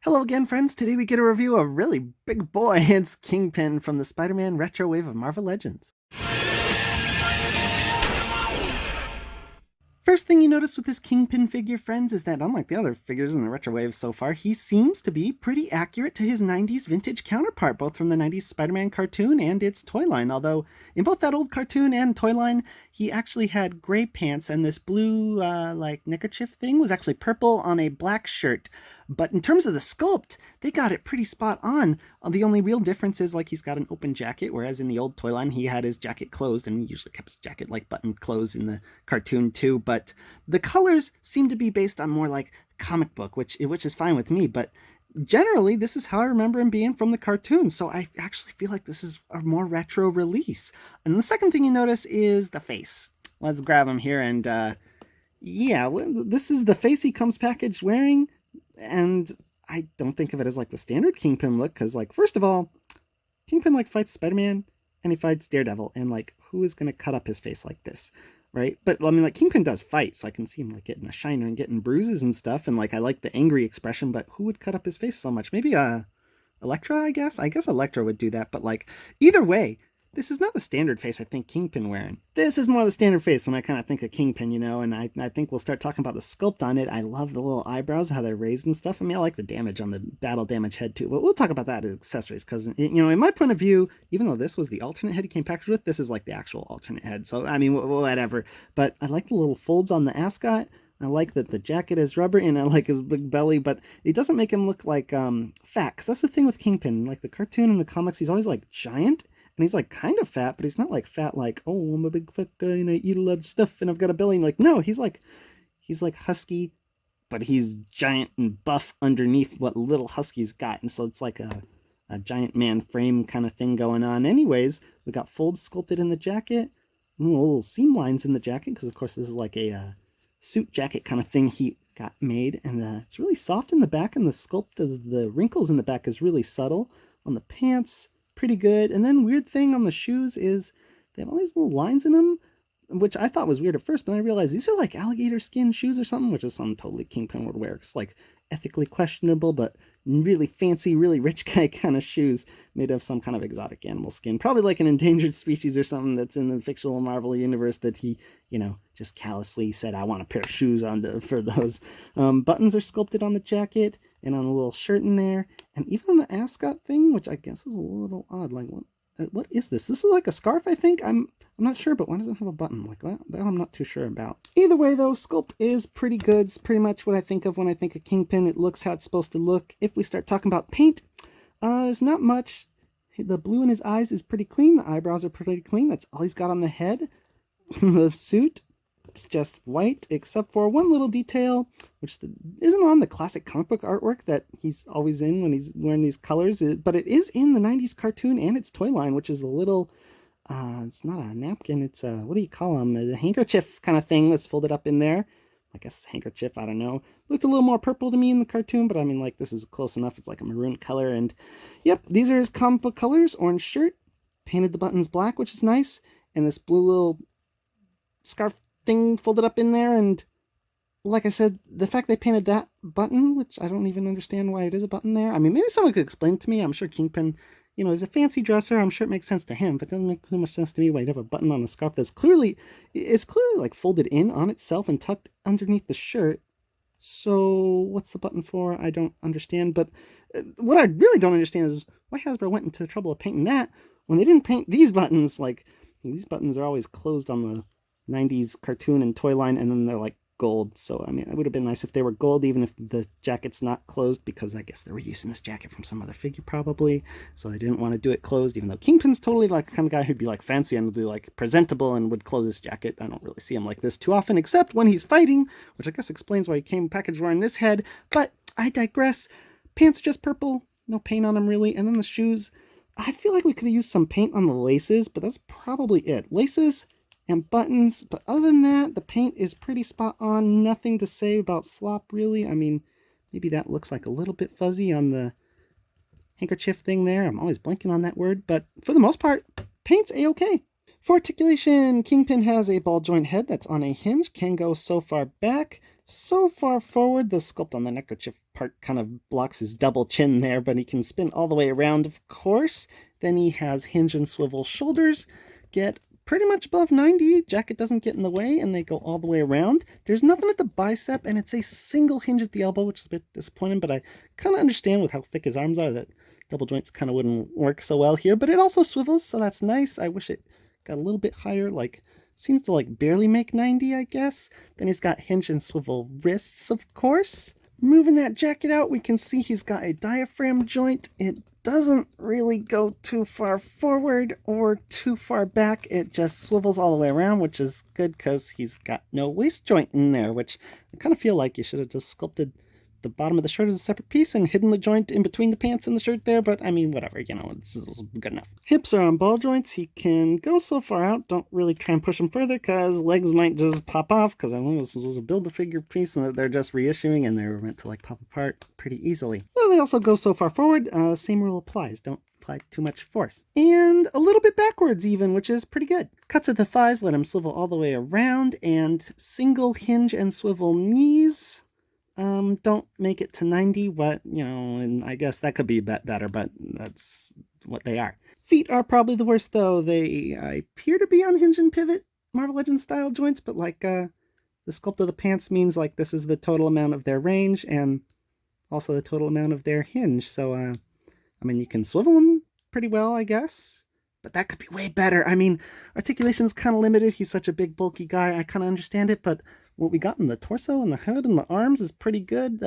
Hello again, friends. Today we get a review of a really big boy. It's Kingpin from the Spider-Man retro wave of Marvel Legends. First thing you notice with this Kingpin figure, friends, is that unlike the other figures in the retro wave so far, he seems to be pretty accurate to his 90s vintage counterpart, both from the 90s Spider-Man cartoon and its toy line. Although, in both that old cartoon and toy line, he actually had gray pants, and this blue, neckerchief thing was actually purple on a black shirt. But in terms of the sculpt, they got it pretty spot on. The only real difference is, he's got an open jacket, whereas in the old toy line, he had his jacket closed, and he usually kept his jacket, buttoned closed in the cartoon, too. But the colors seem to be based on more like comic book, which is fine with me, but generally this is how I remember him being from the cartoon, so I actually feel like this is a more retro release. And the second thing you notice is the face. Let's grab him here, and this is the face he comes packaged wearing, and I don't think of it as the standard Kingpin look, because first of all, Kingpin fights Spider-Man and he fights Daredevil, and who is going to cut up his face like this? Right? But I mean, Kingpin does fight, so I can see him getting a shiner and getting bruises and stuff, and I like the angry expression, but who would cut up his face so much? Maybe Elektra, I guess. I guess Elektra would do that, but either way, this is not the standard face I think Kingpin wearing. This is more the standard face when I kind of think of Kingpin, and I think we'll start talking about the sculpt on it. I love the little eyebrows, how they're raised and stuff. I mean, I like the damage on the battle damage head too, but we'll talk about that as accessories, because, in my point of view, even though this was the alternate head he came packaged with, this is the actual alternate head, so I mean, whatever. But I like the little folds on the ascot. I like that the jacket is rubber, and I like his big belly, but it doesn't make him look fat, because that's the thing with Kingpin. The cartoon and the comics, he's always giant, and he's kind of fat, but he's not fat oh, I'm a big fat guy and I eat a lot of stuff and I've got a belly. No, he's husky, but he's giant and buff underneath what little husky's got, and so it's a giant man frame kind of thing going on. Anyways, we got folds sculpted in the jacket, little seam lines in the jacket, because of course this is a suit jacket kind of thing he got made, and it's really soft in the back, and the sculpt of the wrinkles in the back is really subtle. On the pants, pretty good. And then weird thing on the shoes is they have all these little lines in them, which I thought was weird at first, but then I realized these are alligator skin shoes or something, which is something totally Kingpin would wear. It's ethically questionable, but really fancy, really rich guy kind of shoes made of some kind of exotic animal skin. Probably an endangered species or something that's in the fictional Marvel universe that he, just callously said, I want a pair of shoes for those. Buttons are sculpted on the jacket and on a little shirt in there, and even on the ascot thing, which I guess is a little odd. What is this? This is a scarf, I think. I'm not sure, but why does it have a button like that? That I'm not too sure about. Either way, though, sculpt is pretty good. It's pretty much what I think of when I think of Kingpin. It looks how it's supposed to look. If we start talking about paint, there's not much. The blue in his eyes is pretty clean. The eyebrows are pretty clean. That's all he's got on the head. The suit, it's just white, except for one little detail, which isn't on the classic comic book artwork that he's always in when he's wearing these colors, but it is in the 90s cartoon and its toy line, which is a little, it's not a napkin, it's a, what do you call them, a handkerchief kind of thing that's folded up in there. I guess handkerchief, I don't know. Looked a little more purple to me in the cartoon, but I mean, this is close enough. It's a maroon color, and yep, these are his comic book colors. Orange shirt, painted the buttons black, which is nice, and this blue little scarf thing folded up in there. And like I said, the fact they painted that button, which I don't even understand why it is a button there. I mean, maybe someone could explain it to me. I'm sure Kingpin, is a fancy dresser. I'm sure it makes sense to him, but it doesn't make too much sense to me why you'd have a button on a scarf that's clearly folded in on itself and tucked underneath the shirt. So what's the button for? I don't understand. But what I really don't understand is why Hasbro went into the trouble of painting that when they didn't paint these buttons. These buttons are always closed on the 90s cartoon and toy line, and then they're gold. So I mean, it would have been nice if they were gold, even if the jacket's not closed, because I guess they were using this jacket from some other figure probably, so they didn't want to do it closed, even though Kingpin's totally the kind of guy who'd be fancy and would be presentable and would close his jacket. I don't really see him like this too often, except when he's fighting, which I guess explains why he came packaged wearing this head, but I digress. Pants are just purple, no paint on them really, and then the shoes, I feel like we could have used some paint on the laces, but that's probably it. Laces and buttons, but other than that, the paint is pretty spot on. Nothing to say about slop, really. I mean, maybe that looks a little bit fuzzy on the handkerchief thing there. I'm always blanking on that word, but for the most part, paint's a-okay. For articulation, Kingpin has a ball joint head that's on a hinge, can go so far back, so far forward. The sculpt on the neckerchief part kind of blocks his double chin there, but he can spin all the way around, of course. Then he has hinge and swivel shoulders, get pretty much above 90. Jacket doesn't get in the way, and they go all the way around. There's nothing at the bicep, and it's a single hinge at the elbow, which is a bit disappointing, but I kind of understand with how thick his arms are that double joints kind of wouldn't work so well here. But it also swivels, so that's nice. I wish it got a little bit higher, like seems to like barely make 90, I guess. Then he's got hinge and swivel wrists, of course. Moving that jacket out, we can see he's got a diaphragm joint. It doesn't really go too far forward or too far back. It just swivels all the way around, which is good because he's got no waist joint in there, which I kind of feel like you should have just sculpted the bottom of the shirt as a separate piece and hidden the joint in between the pants and the shirt there, but I mean, whatever, this is good enough. Hips are on ball joints. He can go so far out. Don't really try and push him further because legs might just pop off, because I know this was a Build-A-Figure piece and that they're just reissuing and they're meant to like pop apart pretty easily. Well, they also go so far forward. Same rule applies. Don't apply too much force. And a little bit backwards even, which is pretty good. Cuts at the thighs, let him swivel all the way around, and single hinge and swivel knees. Don't make it to 90, but, and I guess that could be a bit better, but that's what they are. Feet are probably the worst, though. They appear to be on hinge and pivot, Marvel Legends style joints, but like, the sculpt of the pants means like this is the total amount of their range and also the total amount of their hinge. So, I mean, you can swivel them pretty well, I guess, but that could be way better. I mean, articulation's kind of limited. He's such a big, bulky guy. I kind of understand it, but what we got in the torso and the head and the arms is pretty good.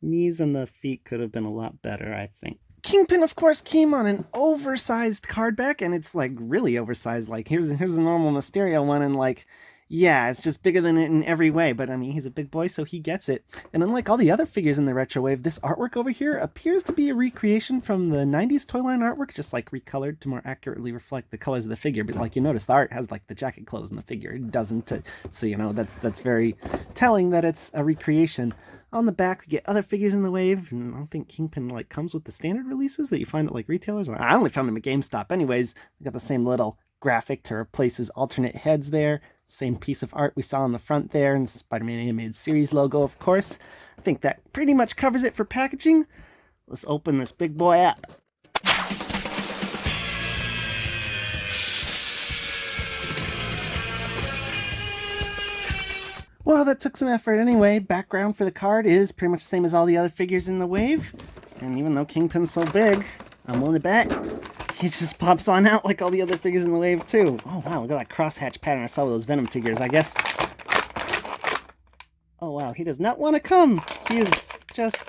Knees and the feet could have been a lot better, I think. Kingpin, of course, came on an oversized card back, and it's like really oversized. Like here's the normal Mysterio one, and like, yeah, it's just bigger than it in every way, but I mean, he's a big boy, so he gets it. And unlike all the other figures in the Retro Wave, this artwork over here appears to be a recreation from the 90s toy line artwork, just like recolored to more accurately reflect the colors of the figure. But like you notice, the art has like the jacket clothes in the figure. It doesn't, so that's very telling that it's a recreation. On the back, we get other figures in the wave, and I don't think Kingpin like comes with the standard releases that you find at like retailers. I only found them at GameStop anyways. They got the same little graphic to replace his alternate heads there. Same piece of art we saw on the front there, and Spider-Man Animated Series logo, of course. I think that pretty much covers it for packaging. Let's open this big boy up. Well, that took some effort anyway. Background for the card is pretty much the same as all the other figures in the wave. And even though Kingpin's so big, I'm willing to bet he just pops on out like all the other figures in the wave, too. Oh, wow, look at that crosshatch pattern I saw with those Venom figures, I guess. Oh, wow, he does not want to come. He is just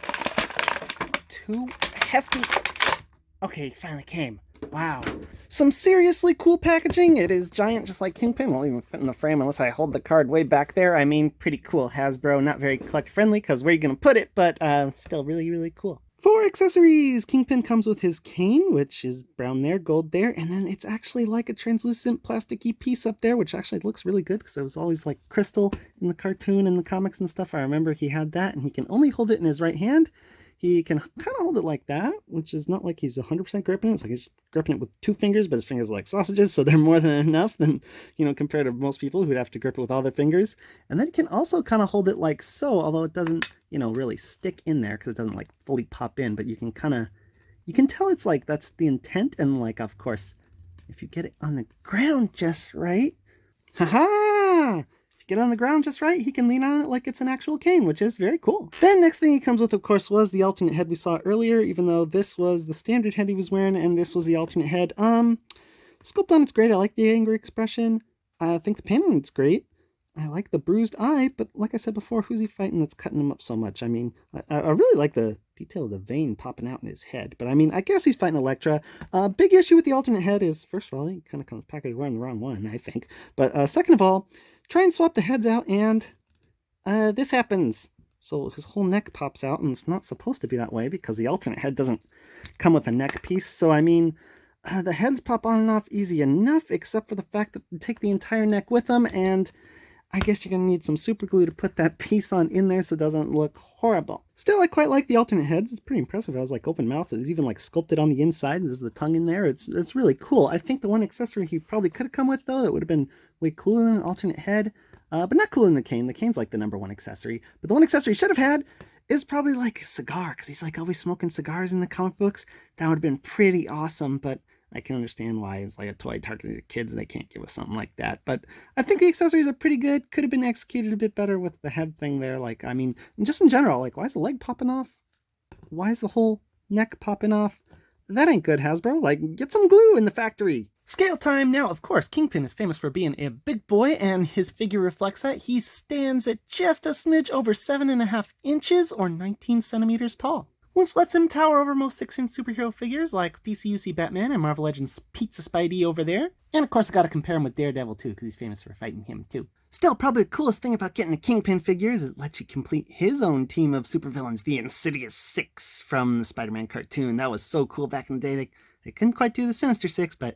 too hefty. Okay, he finally came. Wow. Some seriously cool packaging. It is giant, just like Kingpin. Won't even fit in the frame unless I hold the card way back there. I mean, pretty cool. Hasbro, not very collector-friendly, because where are you going to put it? But still really, really cool. For accessories, Kingpin comes with his cane, which is brown there, gold there, and then it's actually like a translucent plasticky piece up there, which actually looks really good because it was always like crystal in the cartoon and the comics and stuff. I remember he had that, and he can only hold it in his right hand. He can kind of hold it like that, which is not like he's 100% gripping it. It's like he's gripping it with 2 fingers, but his fingers are like sausages, so they're more than enough than, compared to most people who'd have to grip it with all their fingers. And then he can also kind of hold it like so, although it doesn't, really stick in there because it doesn't like fully pop in, but you can tell it's like that's the intent. And like, of course, if you get it on the ground just right, haha! Get on the ground just right, he can lean on it like it's an actual cane, which is very cool. Then next thing he comes with, of course, was the alternate head we saw earlier, even though this was the standard head he was wearing and this was the alternate head. Sculpt on it's great. I like the angry expression. I think the paneling is great. I like the bruised eye, but like I said before, who's he fighting that's cutting him up so much? I mean, I really like the detail of the vein popping out in his head, but I mean, I guess he's fighting Elektra. Big issue with the alternate head is, first of all, he kind of comes packaged wearing the wrong one, I think. But second of all, try and swap the heads out, and this happens. So his whole neck pops out, and it's not supposed to be that way because the alternate head doesn't come with a neck piece. So, I mean, the heads pop on and off easy enough, except for the fact that they take the entire neck with them, and I guess you're going to need some super glue to put that piece on in there so it doesn't look horrible. Still, I quite like the alternate heads. It's pretty impressive. I was like open mouth. It's even like sculpted on the inside. There's the tongue in there. It's really cool. I think the one accessory he probably could have come with, though, that would have been way cooler than an alternate head, but not cooler than the cane. The cane's like the #1 accessory. But the one accessory he should have had is probably like a cigar, because he's like always smoking cigars in the comic books. That would have been pretty awesome, but I can understand why it's like a toy targeted at kids. They can't give us something like that. But I think the accessories are pretty good. Could have been executed a bit better with the head thing there. Like, I mean, just in general, like, why is the leg popping off? Why is the whole neck popping off? That ain't good, Hasbro. Like, get some glue in the factory. Scale time. Now, of course, Kingpin is famous for being a big boy, and his figure reflects that. He stands at just a smidge over 7.5 inches or 19 centimeters tall, which lets him tower over most 6-inch superhero figures like DCUC Batman and Marvel Legends Pizza Spidey over there. And of course I gotta compare him with Daredevil too, because he's famous for fighting him too. Still, probably the coolest thing about getting a Kingpin figure is it lets you complete his own team of supervillains, the Insidious Six from the Spider-Man cartoon. That was so cool back in the day. They couldn't quite do the Sinister Six, but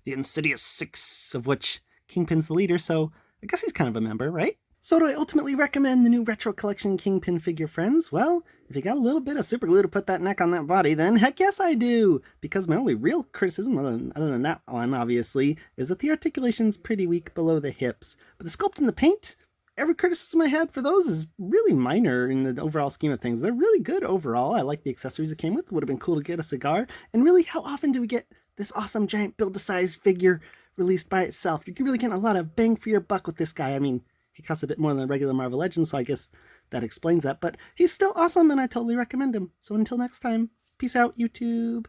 the Insidious Six, of which Kingpin's the leader, so I guess he's kind of a member, right? So do I ultimately recommend the new Retro Collection Kingpin figure, friends? Well, if you got a little bit of super glue to put that neck on that body, then heck yes I do! Because my only real criticism, other than that one, obviously, is that the articulation's pretty weak below the hips. But the sculpt and the paint, every criticism I had for those is really minor in the overall scheme of things. They're really good overall. I like the accessories it came with. Would have been cool to get a cigar. And really, how often do we get this awesome giant build-to-size figure released by itself? You're really getting a lot of bang for your buck with this guy. I mean, he costs a bit more than the regular Marvel Legends, so I guess that explains that. But he's still awesome, and I totally recommend him. So until next time, peace out, YouTube.